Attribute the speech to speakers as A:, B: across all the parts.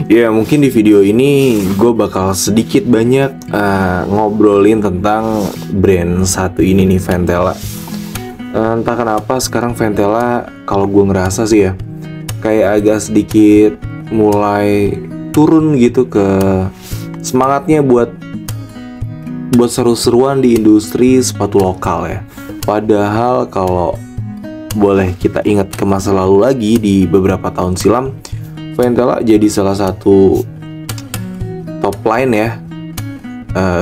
A: Ya mungkin di video ini gue bakal sedikit banyak ngobrolin tentang brand satu ini nih, Ventela. Entah kenapa sekarang Ventela kalau gue ngerasa sih ya, kayak agak sedikit mulai turun gitu ke semangatnya buat seru-seruan di industri sepatu lokal ya. Padahal kalau boleh kita ingat ke masa lalu lagi, di beberapa tahun silam Ventela jadi salah satu top line ya,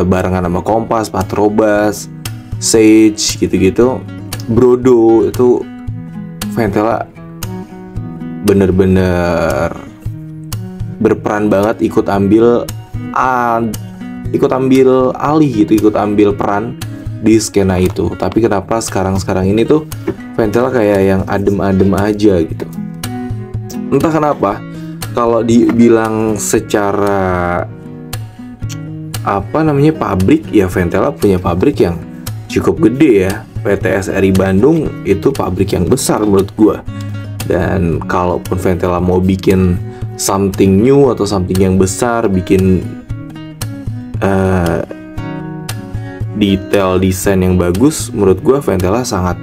A: barengan sama Kompas, Patrobas, Sage gitu-gitu, Brodo. Itu Ventela bener-bener berperan banget, ikut ambil alih gitu, ikut ambil peran di skena itu. Tapi kenapa sekarang ini tuh Ventela kayak yang adem-adem aja gitu. Entah kenapa, kalau dibilang secara pabrik ya, Ventela punya pabrik yang cukup gede ya. PT SRI Bandung itu pabrik yang besar menurut gua. Dan kalaupun Ventela mau bikin something new atau something yang besar, bikin detail desain yang bagus, menurut gua Ventela sangat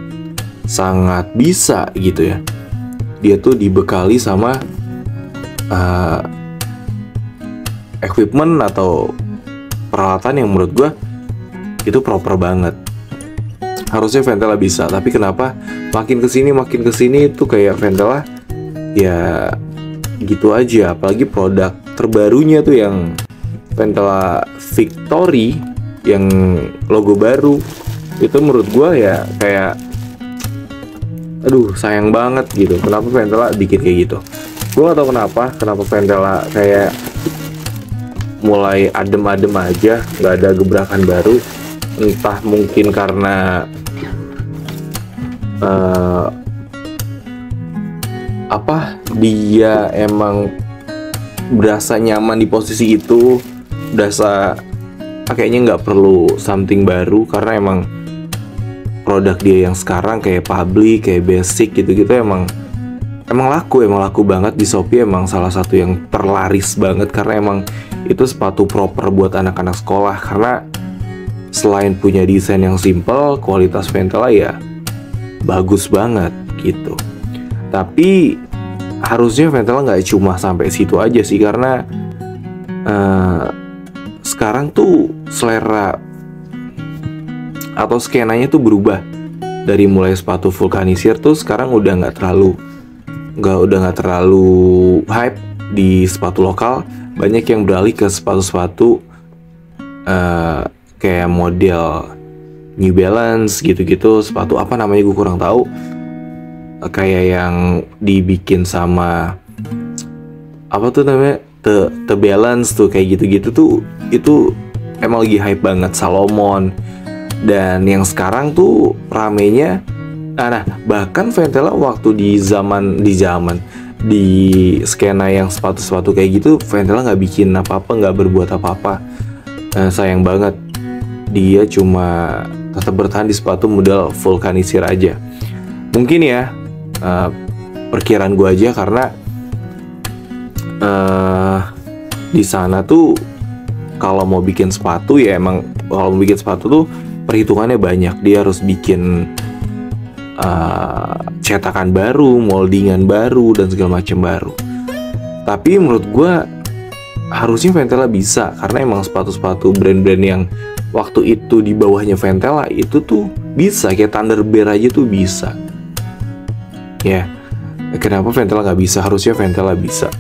A: bisa gitu ya. Dia tuh dibekali sama equipment atau peralatan yang menurut gue itu proper banget. Harusnya Ventela bisa, tapi kenapa makin kesini tuh kayak Ventela ya gitu aja. Apalagi produk terbarunya tuh yang Ventela Victory yang logo baru, itu menurut gue ya kayak aduh sayang banget gitu. Kenapa Ventela bikin kayak gitu? Gue gak tau kenapa Ventela kayak mulai adem-adem aja, gak ada gebrakan baru. Entah mungkin karena dia emang berasa nyaman di posisi itu, berasa kayaknya gak perlu something baru, karena emang produk dia yang sekarang kayak public, kayak basic gitu-gitu emang laku banget di Shopee. Emang salah satu yang terlaris banget karena emang itu sepatu proper buat anak-anak sekolah. Karena selain punya desain yang simple, kualitas Ventela ya bagus banget gitu. Tapi harusnya Ventela nggak cuma sampai situ aja sih, karena sekarang tuh selera atau skenanya tuh berubah. Dari mulai sepatu vulkanisir tuh sekarang udah nggak terlalu hype di sepatu lokal. Banyak yang beralih ke sepatu-sepatu kayak model New Balance gitu-gitu. Sepatu apa namanya gue kurang tahu, kayak yang dibikin sama apa tuh namanya, The Balance tuh, kayak gitu-gitu tuh. Itu emang lagi hype banget. Salomon. Dan yang sekarang tuh ramenya, nah bahkan Ventela waktu di skena yang sepatu-sepatu kayak gitu, Ventela nggak bikin apa-apa, nggak berbuat apa-apa. Sayang banget, dia cuma tetap bertahan di sepatu model vulkanisir aja. Mungkin ya perkiraan gue aja, karena di sana tuh kalau mau bikin sepatu ya emang, kalau mau bikin sepatu tuh perhitungannya banyak. Dia harus bikin cetakan baru, moldingan baru, dan segala macam baru. Tapi menurut gue harusnya Ventela bisa, karena emang sepatu-sepatu brand-brand yang waktu itu di bawahnya Ventela itu tuh bisa, kayak Thunder Bear aja tuh bisa. Ya, kenapa Ventela nggak bisa? Harusnya Ventela bisa.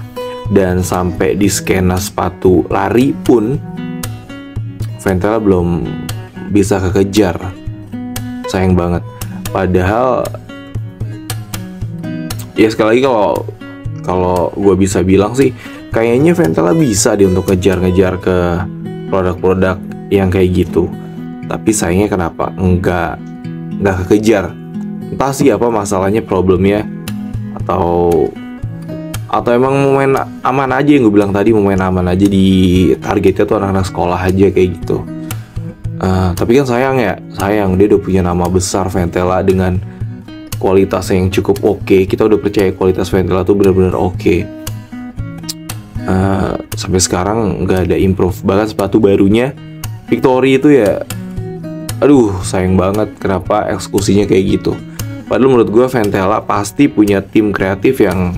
A: Dan sampai di skena sepatu lari pun Ventela belum bisa kekejar. Sayang banget. Padahal ya sekali lagi, kalau gue bisa bilang sih, kayaknya Ventela bisa deh untuk ngejar ke produk-produk yang kayak gitu. Tapi sayangnya kenapa nggak kekejar? Entah sih apa masalahnya, problemnya, atau emang mau main aman aja, yang gue bilang tadi, mau main aman aja, di targetnya tuh anak-anak sekolah aja kayak gitu. Tapi kan sayang dia udah punya nama besar Ventela dengan kualitas yang cukup oke. Kita udah percaya kualitas Ventela tuh benar-benar oke. sampai sekarang nggak ada improve. Bahkan sepatu barunya Victory itu ya, aduh sayang banget kenapa eksekusinya kayak gitu. Padahal menurut gue Ventela pasti punya tim kreatif yang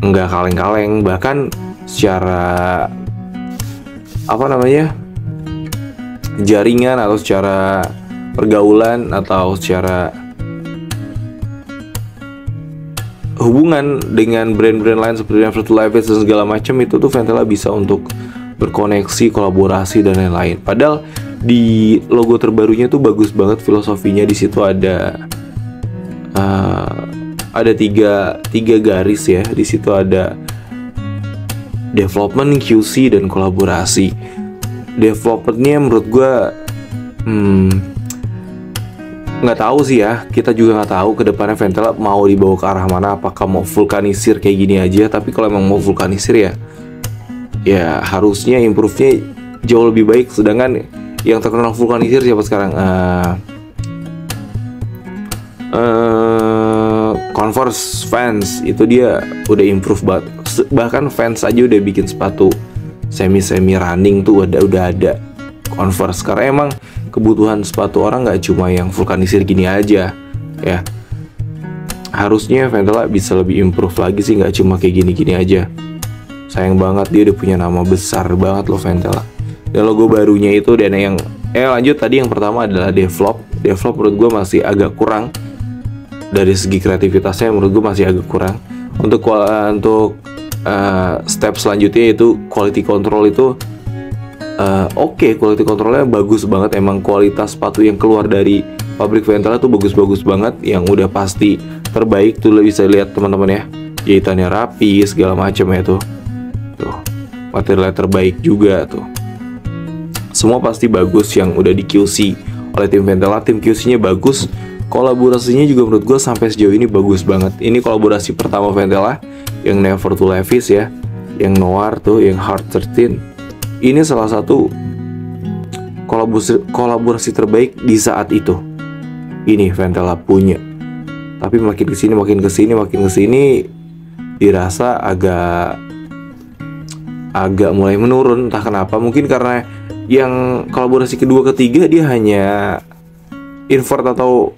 A: nggak kaleng-kaleng. Bahkan secara apa namanya, jaringan atau secara pergaulan atau secara hubungan dengan brand-brand lain seperti Virtual Levi's dan segala macam, itu tuh Ventela bisa untuk berkoneksi, kolaborasi dan lain-lain. Padahal di logo terbarunya tuh bagus banget filosofinya. Di situ ada tiga garis ya. Di situ ada development, QC dan kolaborasi. Developmentnya menurut gue nggak tahu sih ya, kita juga nggak tahu ke depannya Ventela mau dibawa ke arah mana. Apakah mau vulkanisir kayak gini aja? Tapi kalau emang mau vulkanisir ya harusnya improve-nya jauh lebih baik. Sedangkan yang terkenal vulkanisir siapa sekarang? Converse Vans itu dia udah improve banget. Bahkan Vans aja udah bikin sepatu semi running tuh udah ada Converse, karena emang kebutuhan sepatu orang nggak cuma yang vulkanisir gini aja ya. Harusnya Ventela bisa lebih improve lagi sih, nggak cuma kayak gini-gini aja. Sayang banget, dia udah punya nama besar banget loh Ventela. Dan logo barunya itu, dan yang lanjut tadi, yang pertama adalah develop menurut gue masih agak kurang. Dari segi kreativitasnya menurut gue masih agak kurang. Untuk step selanjutnya itu quality control itu oke, quality controlnya bagus banget. Emang kualitas sepatu yang keluar dari pabrik Ventela tuh bagus-bagus banget, yang udah pasti terbaik tuh. Bisa lihat teman-teman ya, jahitannya rapi segala macam ya tuh materialnya terbaik juga tuh. Semua pasti bagus yang udah di QC oleh tim Ventela. Tim QC-nya bagus, kolaborasinya juga menurut gue sampai sejauh ini bagus banget. Ini kolaborasi pertama Ventela, yang Never to Levi's ya, yang Noir tuh, yang Hard 13. Ini salah satu kolaborasi terbaik di saat itu. Ini Ventela punya. Tapi makin kesini dirasa agak mulai menurun. Entah kenapa, mungkin karena yang kolaborasi kedua ketiga dia hanya invert atau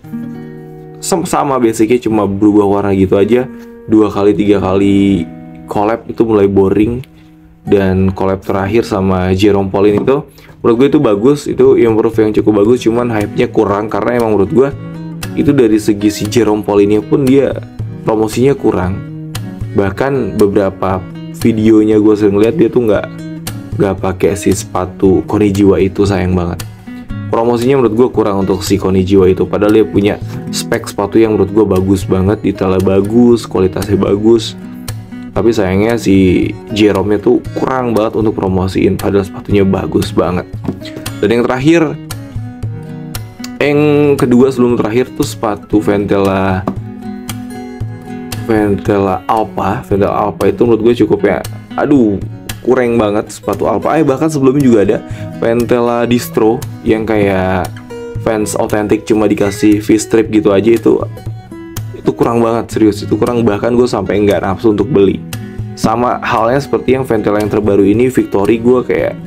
A: sama basicnya, cuma berubah warna gitu aja. 2 kali 3 kali collab itu mulai boring. Dan collab terakhir sama Jerome Pauline itu menurut gue itu bagus, itu improve yang cukup bagus. Cuman hype-nya kurang, karena emang menurut gue itu dari segi si Jerome Pauline pun dia promosinya kurang. Bahkan beberapa videonya gue sering lihat dia tuh nggak pakai si sepatu Konichiwa itu. Sayang banget, promosinya menurut gue kurang untuk si Konichiwa itu. Padahal dia punya spek sepatu yang menurut gue bagus banget, detailnya bagus, kualitasnya bagus. Tapi sayangnya si Jerome-nya tuh kurang banget untuk promosiin, padahal sepatunya bagus banget. Dan yang terakhir, yang kedua sebelum terakhir tuh sepatu Ventela Alpha itu menurut gue cukup ya, kurang banget sepatu Alpha. Bahkan sebelumnya juga ada Ventela Distro yang kayak Vans Authentic cuma dikasih V-strip gitu aja. Itu kurang banget, serius itu kurang. Bahkan gue sampai nggak nafsu untuk beli. Sama halnya seperti yang Ventela yang terbaru ini, Victory, gue kayak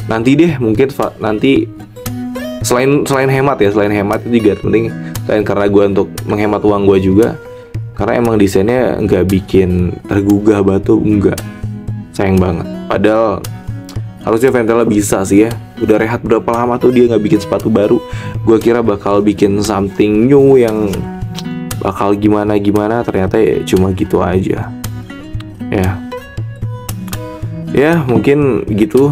A: nanti deh, mungkin nanti. Selain hemat itu juga penting. Selain karena gue untuk menghemat uang gue juga, karena emang desainnya nggak bikin tergugah batu, enggak. Sayang banget. Padahal harusnya Ventela bisa sih ya. Udah rehat berapa lama tuh dia nggak bikin sepatu baru. Gue kira bakal bikin something new yang bakal gimana, ternyata ya cuma gitu aja. Ya mungkin gitu.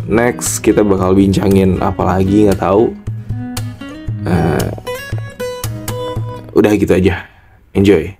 A: Next kita bakal bincangin apa lagi, nggak tahu. Udah gitu aja. Enjoy.